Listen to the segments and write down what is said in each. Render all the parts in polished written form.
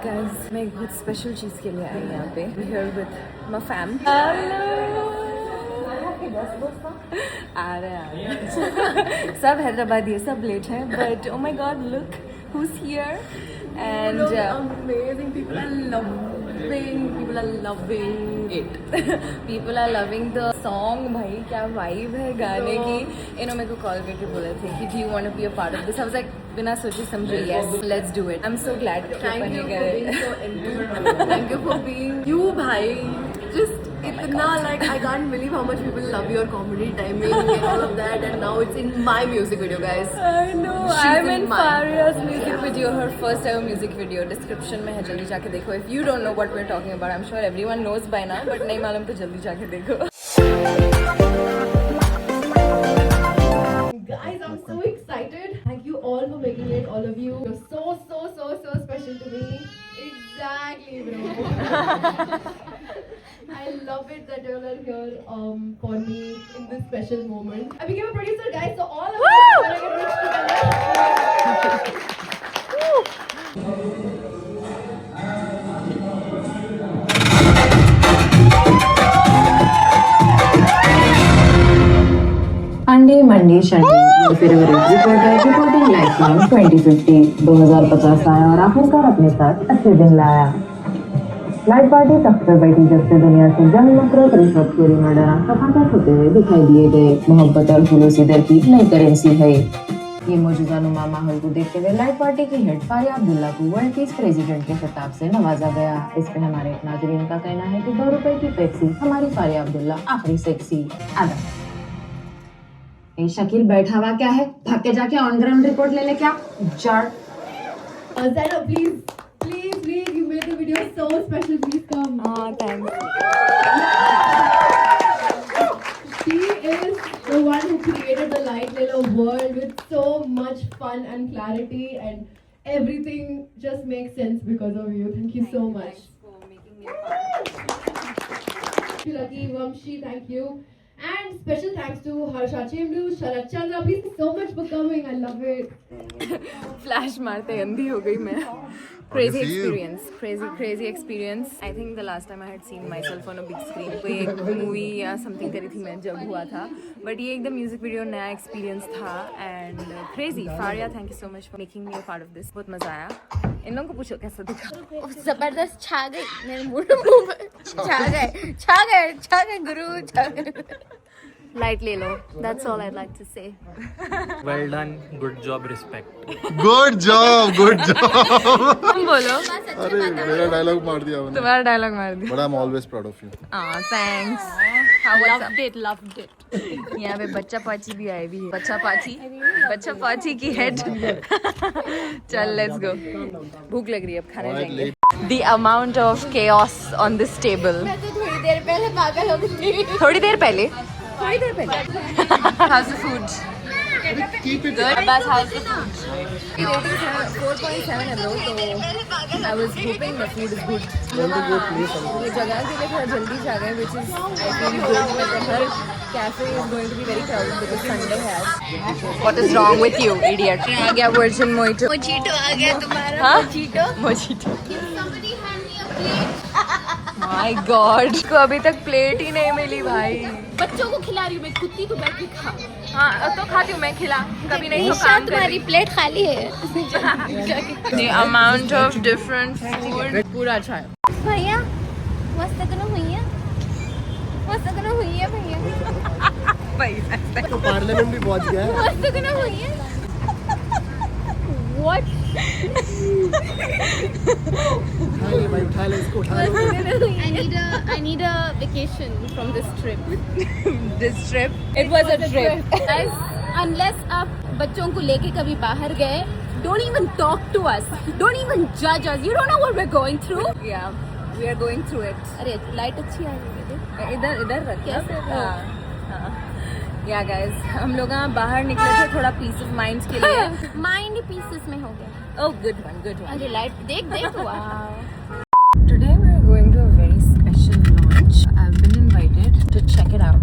Guys, मैं एक बहुत स्पेशल चीज़ के लिए आई यहाँ पे. Here with my fam. आ रहे सब हैदराबादी है, सब लेट है. But oh my God, look who's here. And amazing. People are loving it. people are loving the song. भाई क्या vibe है गाने की. इन्होंने मेरे को कॉल करके बोले थे कि do you want to be a part of this? I was like बिना सोचे समझे yes, let's do it. I'm so glad. Thank you for being so into. Thank you for being you, bhai. Just itna like I can't believe how much people love your comedy timing and all of that, and now it's in my music video, guys. I know. I'm in Faria's music video. Her first ever music video. Description में है, जल्दी जाके देखो. If you don't know what we're talking about, I'm sure everyone knows by now. But नहीं मालूम तो जल्दी जाके देखो. Guys, I'm so excited. Thank you all for making it. All of you. You're so special to me. Exactly, bro. I love it that you all are here for me in this special moment. I became a producer, guys, so all of us are gonna get rich together. अंडे Monday शंडे ये favourite reporter reporting life long 2050 2050 आया और आखिरकार अपने साथ अच्छे दिन लाया. नाइट पार्टी तख्त पर बैठी जब से दुनिया से जंग नफरत रिश्वतखोरी मर्डर सफाकत होते हुए दिखाई दिए गए. मोहब्बत और जुलूसी दर की नई करेंसी है. ये मौजूदा नुमा माहौल को देखते हुए लाइट पार्टी की हेड फारिया अब्दुल्ला को वर्ल्ड पीस प्रेसिडेंट के खिताब से नवाजा गया. इस पे हमारे नाजरीन का कहना है कि 2 रुपए की पेप्सी हमारी फारिया अब्दुल्ला आखिरी सेक्सी आदम. शकील बैठा हुआ क्या है, भाग के जाके ऑन ग्राउंड रिपोर्ट ले ले. क्या जड़ Zainab, please, you made the video so special. Please come. Thanks. She is the one who created the Light Lelo world with so much fun and clarity, and everything just makes sense because of you. Thank you so much. Thanks for making me a part. Lucky Vamshi, thank you. And special thanks to Harsha Chemdu, Sharat Chandra. Thank you so much for coming. I love it. Flash मारते अंधी हो गई मैं. Crazy experience. I think the last time I had seen myself on a big screen कोई एक movie या something करी थी मैं जब हुआ था. But ये एकदम म्यूजिक वीडियो नया एक्सपीरियंस था and crazy. Faria, thank you so much for making me a part of this. बहुत मजा आया. इन लोगों को पूछो कैसा दिखा. जबरदस्त छा गई मेरे मुंह पे. छा गए गुरु छा गए. Light ले लो. That's all I'd like to say. Well done, good job, respect. Good job तुम बोलो. अरे मेरा डायलॉग मार दिया मैंने. तुम्हारा डायलॉग मार दिया. But I am always proud of you. Thanks. Loved it. यहाँ पे बच्चा पाची भी आए भी है. बच्चा पाची की हेड. चल लेट्स गो. भूख लग रही है, अब खाने जाएंगे. The amount of chaos on this table. मैं तो थोड़ी देर पहले पागल हो गई थी. थोड़ी देर पहले. How's the food? Good. Abbas, how's the food? Rating 4.7 है bro, so I was hoping the food is good. ये जगह के लिए थोड़ा जल्दी जा गए, which is I feel good. But her cafe is going to be very crowded because Sunday has. What is wrong with you, idiot? आ गया virgin mojito. Mojito आ गया तुम्हारा. हाँ? Mojito. Mojito. Somebody hand me a plate. My God. को अभी तक plate ही नहीं मिली भाई. बच्चों को खिला रही हूँ मैं, खुद ही तो बैठ के खा. हाँ तो खाती हूँ मैं, खिला कभी नहीं तो निशा काम कर तुम्हारी प्लेट खाली है. The amount of different food पूरा अच्छा है. भैया मस्त करो भैया. भैया तो पार्लियामेंट भी पहुंच गया है. मस्त करो भैया. What? उठा ले इसको उठा ले. I need a vacation from this trip. This trip, it was a trip. Guys, unless आप बच्चों को लेके कभी बाहर गए, don't even talk to us. Don't even judge us. You don't know what we're going through. Yeah, we are going through it. अरे light अच्छी आ रही है. इधर रख. कैसे? हाँ. Yeah guys, हम लोग यहाँ बाहर निकले थे थोड़ा पीस ऑफ माइंड के लिए. माइंड पीसेस में हो गया. Oh, good one. अरे लाइट देख वाह. Today we are going to a very special launch. I've been invited to check it out.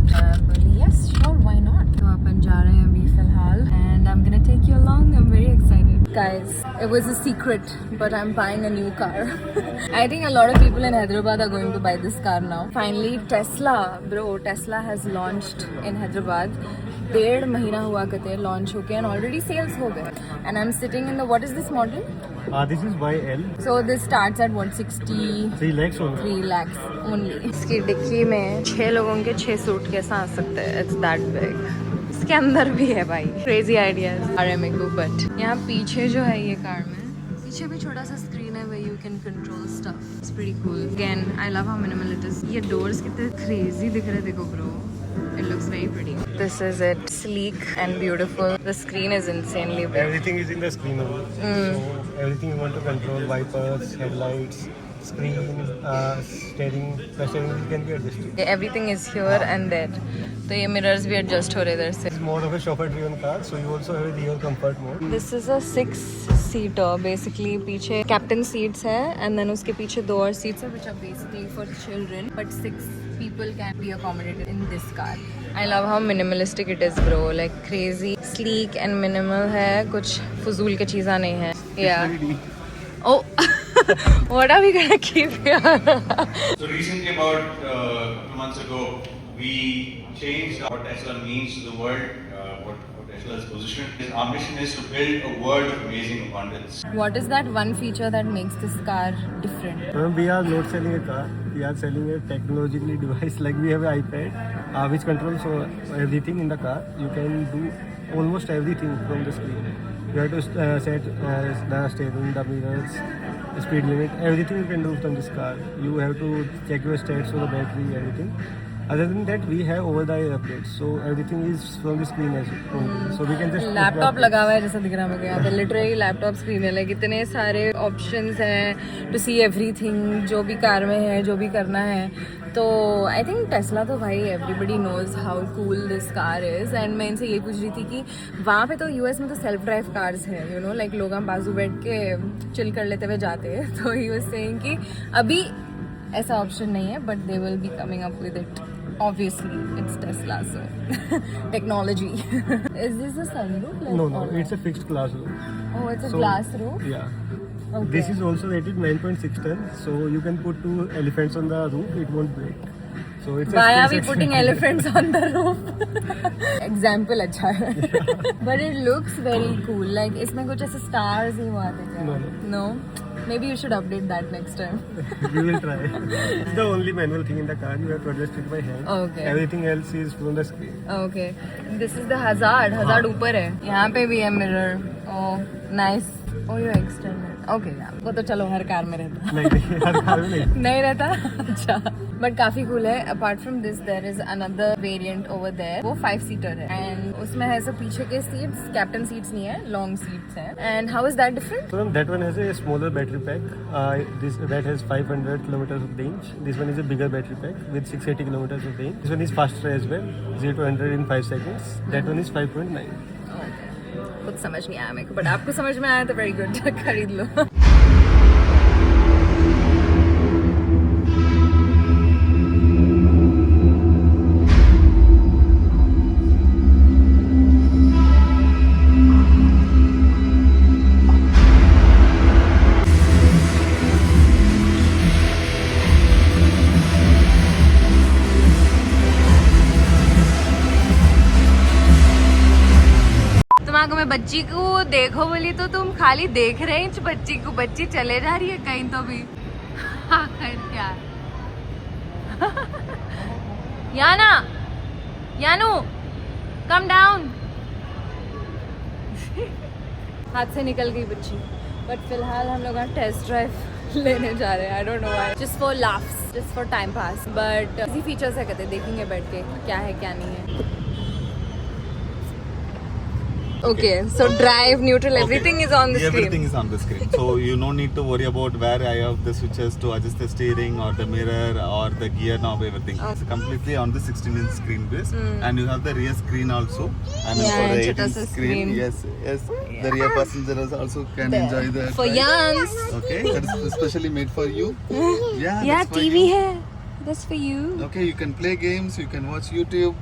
But yes, sure, why not? तो अपन जा रहे हैं अभी फिलहाल and I'm gonna take you along. I'm very excited. guys. It was a secret, but I'm buying a new car. I think a lot of people in Hyderabad are going to buy this car now. Finally, Tesla, bro. Tesla has launched in Hyderabad. 1.5 महीना हुआ कहते launch होके and already sales हो गए. And I'm sitting in the, what is this model? This is YL. So this starts at what, 63 3 lakhs only. 3 lakhs only. इसकी dicky में 6 लोगों के 6 सूट कैसे आ सकते हैं? It's that big. इसके अंदर भी है भाई. Crazy ideas. RMX but यहाँ पीछे जो है ये कार में, पीछे भी छोटा सा स्क्रीन है where you can control stuff. It's pretty cool. Again, I love how minimal it is. ये doors कितने crazy दिख रहे देखो bro. It looks very pretty. This is it. Sleek and beautiful. The screen is insanely big. Everything is in the screen only. So everything you want to control, wipers, headlights, screen, steering, the steering wheel can be adjusted. Everything is here and there. तो ये mirrors भी adjust हो रहे इधर से. It's more of a chauffeur-driven car, so you also have a rear comfort mode. This is a 6-seater basically. पीछे captain seats है and then उसके पीछे 2 और seats है which are basically for children, but 6 people can be accommodated in this car. I love how minimalistic it is, bro. Like crazy, sleek and minimal है. कुछ फजूल की चीज़ें नहीं है. Yeah. Oh, what are we gonna keep here? So recently, about 2 months ago, we changed what Tesla means to the world, what Tesla's position. Our mission is to build a world of amazing abundance. What is that one feature that makes this car different? We are not selling a car. We are selling a technologically device. Like we have an iPad, which controls everything in the car. You can do almost everything from the screen. You have to set the steering, the mirrors, speed limit, everything you can do from this car. You have to check your stats for the battery, everything. Other than that, we have over-the-air updates, so everything is from the screen as well. So we can just laptop लगा हुआ है जैसा दिख रहा है मुझे यहाँ पे. लिटरली लैपटॉप स्क्रीन है. लाइक इतने सारे ऑप्शंस हैं टू सी एवरीथिंग. जो भी कार में है, जो भी करना है. तो आई थिंक टेस्ला तो भाई everybody knows how cool this car is. And मैं इनसे ये पूछ रही थी कि वहाँ पे तो यूएस में तो सेल्फ ड्राइव कार्स है, यू नो, लाइक लोग हम बाजू बैठ के चिल कर लेते हुए जाते हैं. तो ही वाज सेइंग कि अभी ऐसा ऑप्शन नहीं है, but they will be coming up with it. Obviously, it's Tesla, so technology. Is this a sunroof? Like, No, it's a fixed glass roof. Oh, it's a So, glass roof? Yeah. Okay. This is also rated 9.6 tons, so you can put 2 elephants on the roof, it won't break. So it's Why a are we space putting extender. elephants on the roof? Example अच्छा है. But it looks very cool. Like इसमें कुछ ऐसे stars ही हुआ थे क्या? No. No? Maybe you should update that next time. We will try. It's the only manual thing in the car. You have to adjust it by hand. Okay. Everything else is from the screen. Okay. This is the Hazard. Hazard ऊपर है. यहाँ पे भी है mirror. Oh, nice. Oh, you extended. Okay, yeah. वो तो चलो हर car में रहता. नहीं हर कार में नहीं. नहीं रहता. अच्छा. बट काफी कूल है. Apart from this there is another variant over there. वो 5-seater है एंड उसमें है सब पीछे के सीट्स, कैप्टन सीट्स नहीं है, लॉन्ग सीट्स है. And how is that different? So that one has a smaller battery pack. That has 500 kilometers of range. This one is a bigger battery pack with 680 kilometers of range. This one is faster as well, 0 to 100 in 5 seconds. That one is 5.9. कुछ समझ नहीं आया मेरे को, but आपको समझ में आया तो वेरी गुड. खरीद लो. को मैं बच्ची को देखो बोली तो तुम खाली देख रहे हैं बच्ची को. बच्ची चले जा रही है कहीं तो भी. हाँ क्या याना, यानू कम डाउन. हाथ से निकल गई बच्ची. बट फिलहाल हम लोग टेस्ट ड्राइव लेने जा रहे हैं. I don't know why, just for laughs, just for time pass. But इसी फीचर्स है कहते देखेंगे बैठ के क्या है क्या नहीं है. Okay, so drive, neutral, everything is on the screen. Everything is on the screen. So you no need to worry about where I have the switches to adjust the steering or the mirror or the gear knob, everything. It's completely on the 16-inch screen base. And you have the rear screen also. I mean, for the 18-inch screen. Yes. The rear passengers also can enjoy the For youngs. Okay, that is specially made for you. Yeah, Yeah, that's for TV you. है. That's for you. Okay, you can play games, you can watch YouTube.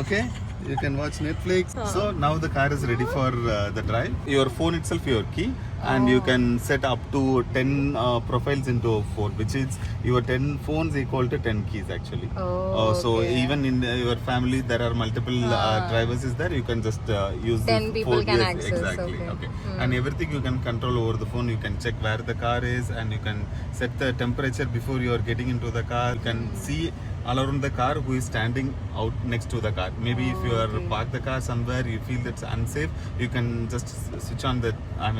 Okay? You can watch Netflix. So now the car is ready for the drive. Your phone itself, your key, and you can set up to 10 profiles into a phone, which is your 10 phones equal to 10 keys actually. So even in your family there are multiple drivers is there. You can just use 10 people phone. can Yes, access, exactly. okay. And everything you can control over the phone. You can check where the car is, and you can set the temperature before you are getting into the car. You can see all around the car who is standing out next to the car. Maybe if you are parked the car somewhere, you feel that's unsafe, you can just switch on the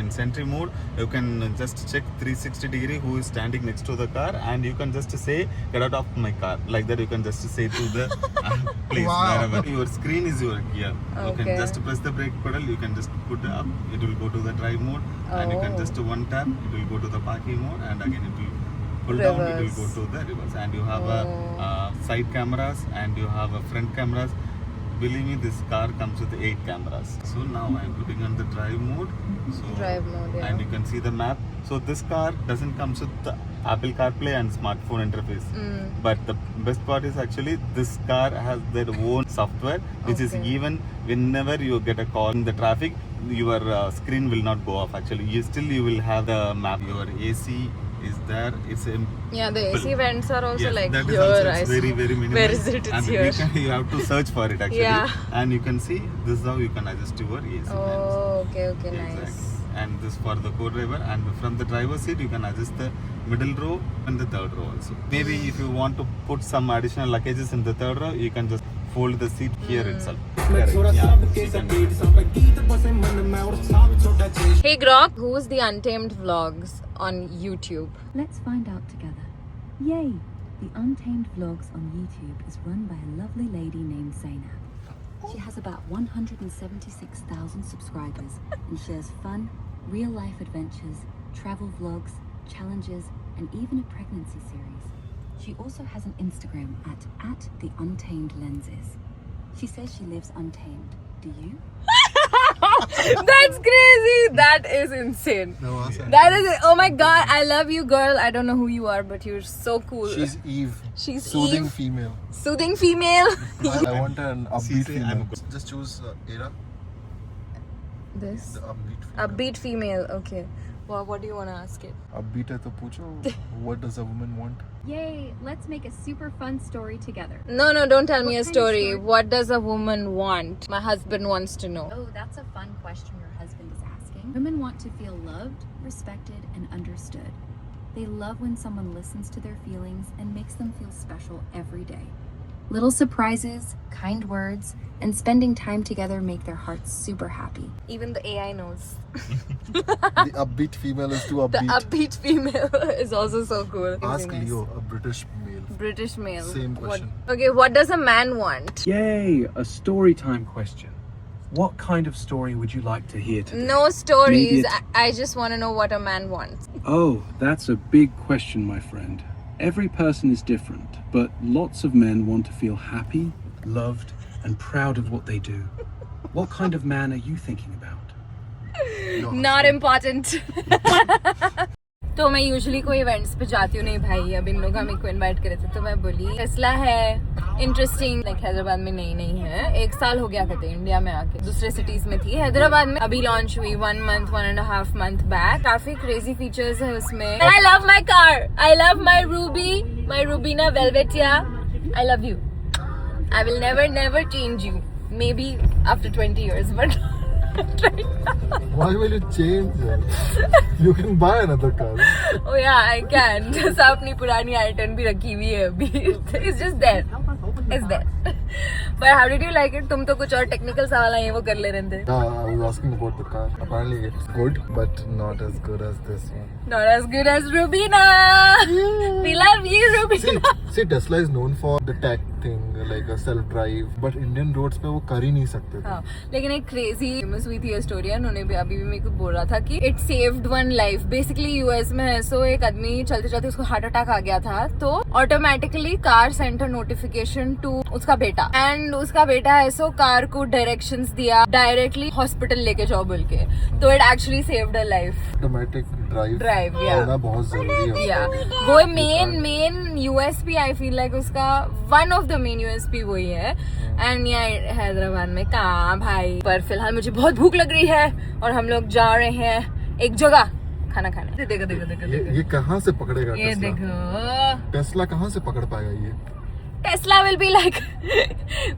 sentry mode. You can just check 360 degree who is standing next to the car, and you can just say get out of my car, like that. You can just say to the place wherever. Your screen is your gear. You can just press the brake pedal, you can just put up, it will go to the drive mode, and you can just one tap, it will go to the parking mode, and again it will pull down, it will go to the reverse. And you have a side cameras, and you have a front cameras. Believe me, this car comes with 8 cameras. So now I am putting on the drive mode. So Drive mode, yeah. And you can see the map. So this car doesn't come with the Apple CarPlay and smartphone interface. But the best part is actually this car has their own software, which is even whenever you get a call in the traffic, your screen will not go off. Actually, you will have the map. Your AC is there. It's a The AC vents are also like that here. is also I it's see. very minimal. Where is it? It's and here. you have to search for it actually. Yeah. And you can see this is how you can adjust your AC vents. Oh, okay, nice. Exactly. And this for the co-driver, and from the driver's seat you can adjust the middle row and the third row also. Maybe if you want to put some additional luggages in the third row, you can just fold the seat here itself. Hey Grok, who's the Untamed Vlogs on YouTube? Let's find out together. Yay! The Untamed Vlogs on YouTube is run by a lovely lady named Zainab. She has about 176,000 subscribers and shares fun, real-life adventures, travel vlogs, challenges, and even a pregnancy series. She also has an Instagram at the Untamed Lenses. She says she lives untamed. Do you? That's crazy. That is insane. That is it. Oh my god, I love you, girl. I don't know who you are, but you're so cool. She's Eve. She's Soothing Eve. female. Soothing female. I want an upbeat female. Just choose Era. This The upbeat female. upbeat female. Okay. Well, what do you want to ask it? Upbeat hai to pucho. What does a woman want? Yay! Let's make a super fun story together. No, don't tell me a What kind of story. story? What does a woman want? My husband wants to know. Oh, that's a fun question your husband is asking. Women want to feel loved, respected, and understood. They love when someone listens to their feelings and makes them feel special every day. Little surprises, kind words, and spending time together make their hearts super happy. Even the AI knows. The upbeat female is too The upbeat. upbeat female is also so cool. Ask Nice. Leo, a British male. British male. Same What- question. Okay, what does a man want? Yay, a story time question. What kind of story would you like to hear today? No stories. Maybe I just want to know what a man wants. Oh, that's a big question, my friend. Every person is different, but lots of men want to feel happy, loved, and proud of what they do. What kind of man are you thinking about? Not important. तो मैं usually कोई events पे जाती हूँ नहीं भाई. अब इन लोग हमें को इनवाइट करे थे तो मैं बोली टेस्ला है इंटरेस्टिंग. लाइक हैदराबाद में नहीं है. 1 साल हो गया कहते इंडिया में आके. दूसरे सिटीज में थी. हैदराबाद में अभी लॉन्च हुई 1.5 month बैक. काफी क्रेजी फीचर्स है उसमें. I love my car. I love my Ruby. My Rubina Velvetia. I love you. I will never change you. Maybe after 20 years, but Why will you change? You can buy another car. oh yeah, I can. जैसा अपनी पुरानी i10 भी रखी हुई है अभी. It's just there. It's there. But how did you like it? तुम तो कुछ और टेक्निकल सवाल ये वो कर ले रहे थे. I was asking about the car. Apparently it's good, but not as good as this one. Not as good as Rubina. We love you, Rubina. See, Tesla is known for the tech thing, like a self-drive. But Indian roads पे वो कर ही नहीं सकते थे. हाँ, लेकिन एक crazy famous हुई थी स्टोरी. उन्होंने भी अभी भी मेरे को बोल रहा था कि it saved one life. Basically US में है सो एक आदमी चलते चलते उसको हार्ट अटैक आ गया था तो automatically car centre notification to उसका बेटा. एंड उसका बेटा है सो कार को डायरेक्शंस दिया डायरेक्टली हॉस्पिटल लेके जाओ बोल के. तो it actually saved a life. Automatic drive होना बहुत जरूरी है। या वो main USP I feel like उसका one of the main USP वही है। एंड यहाँ हैदराबाद में कहाँ भाई, पर फिलहाल मुझे बहुत भूख लग रही है और हम लोग जा रहे हैं एक जगह खाना खाने। देखो ये कहाँ से पकड़ेगा? ये देखो टेस्ला कहाँ से पकड़ पाएगा ये? Tesla will be like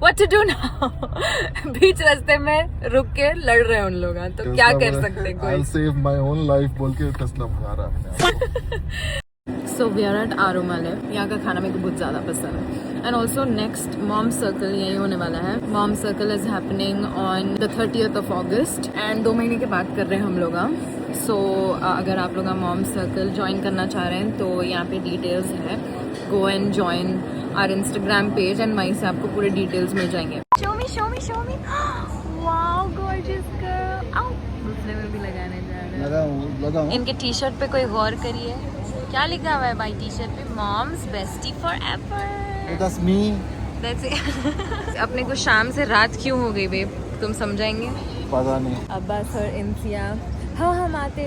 what to do now. बीच रास्ते में रुक के लड़ रहे हैं उन लोग, तो क्या कर सकते हैं कोई। I'll save my own life बोल के टेस्ला भगा रहा है। So we are at Aromale. यहाँ का खाना मेरे को बहुत ज़्यादा पसंद है। And also next mom circle यही होने वाला है। Mom circle is happening on the 30th of August and 2 महीने के बाद कर रहे हैं हम लोग। सो अगर आप लोग मॉम सर्कल ज्वाइन करना चाह रहे हैं तो यहाँ पे डिटेल्स है, go and join our Instagram page एंड वहीं से आपको पूरे डिटेल्स मिल जाएंगे। Show me wow gorgeous girl. आओ दूसरे में भी लगाने जा रहे हैं। लगाऊं। इनके टी शर्ट पे कोई गौर करिए, क्या लिखा हुआ है भाई टी शर्ट पे? Mom's bestie forever. That's me. That's it. अपने को शाम से रात क्यों हो गई बेब, तुम समझाएंगे? पता नहीं। अब्बास और इंसिया, हाँ हम आते,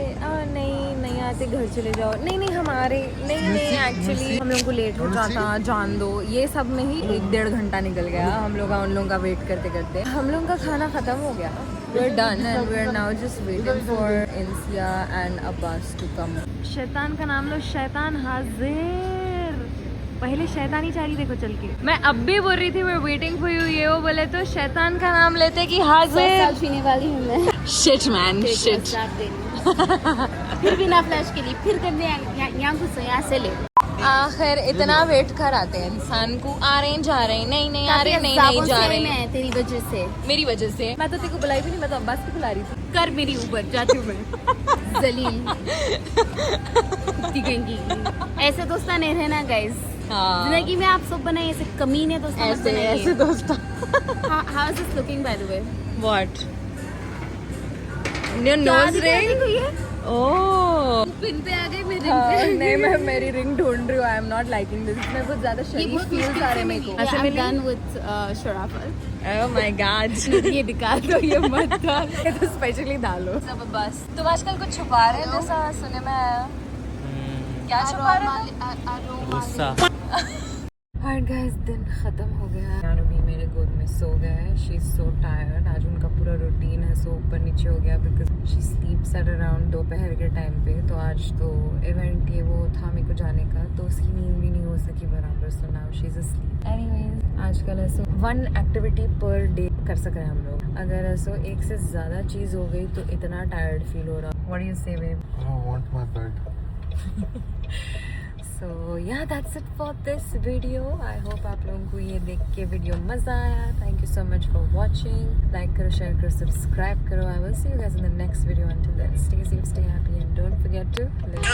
नहीं आते, घर चले जाओ। नहीं हम आ रहे, नहीं एक्चुअली हम लोग को लेट हो जाता, जान दो। ये सब में ही 1-1.5 घंटा निकल गया हम लोग उन लोगों का वेट करते करते। हम लोग का खाना खत्म हो गया, we're done and we're now just waiting for इंसिया and Abbas to come। शैतान का नाम लो, शैतान हाजिर। पहले शैतानी चारी देखो चल के। मैं अब भी बोल रही थी we're waiting for you, ये वो बोले तो शैतान का नाम लेते कि हाजिर। पीने वाली हूँ मैं। Shit man shit. फिर बिना फ्लैश के लिए फिर करने यहाँ घुसो, यहाँ से ले। आखिर इतना वेट कराते हैं इंसान को, आ रहे हैं जा रहे हैं, नहीं आ रहे हैं, नहीं जा रहे हैं। तेरी वजह से, मेरी वजह से। मैं तो तेरे को बुलाई भी नहीं, मैं तो अब्बास को बुला रही थी। कर मेरी ऊपर जाती हूँ मैं। जलील दिखेंगी। ऐसे दोस्ता नहीं रहना गाइस। जिंदगी में आप सब बनाइए ऐसे कमीने दोस्त। ऐसे दोस्त। How is this looking by the way? What? Your nose ring? Oh pin पे आ गई मेरी रिंग। नहीं मैं मेरी रिंग ढूंढ रही हूँ। I am not liking this. इसमें बहुत ज्यादा शरीफ फील्स आ रहे हैं मेरे को। I'm done with Sharafat. Oh my God। ये निकाल दो, ये मत डाल। ये तो स्पेशली डालो। सब बस तुम आजकल कुछ छुपा रहे हो जैसा सुने में आया। क्या छुपा रहे हो? गुस्सा। हाय गाइस, दिन खत्म हो गया। यानो भी मेरे गोद में सो गया है। She is so tired. आज उनका पूरा रूटीन है सो ऊपर नीचे हो गया बिकॉज शी स्लीप्स एट अराउंड दोपहर के टाइम पे। तो आज तो इवेंट ये वो था मेरे को जाने का, तो उसकी नींद भी नहीं हो सकी बराबर। So now she is asleep. Anyways आजकल ऐसे 1 एक्टिविटी पर डे कर सक रहे हैं हम लोग। अगर ऐसा एक से ज़्यादा चीज़ हो गई तो इतना टायर्ड फील हो रहा। व्हाट डू यू से babe? I want my bed. So yeah, that's it for this video. I hope आप लोगों को ये देख के वीडियो मज़ा आया। Thank you so much for watching. Like करो, share करो, subscribe करो। I will see you guys in the next video. Until then, stay safe, stay happy, and don't forget to live.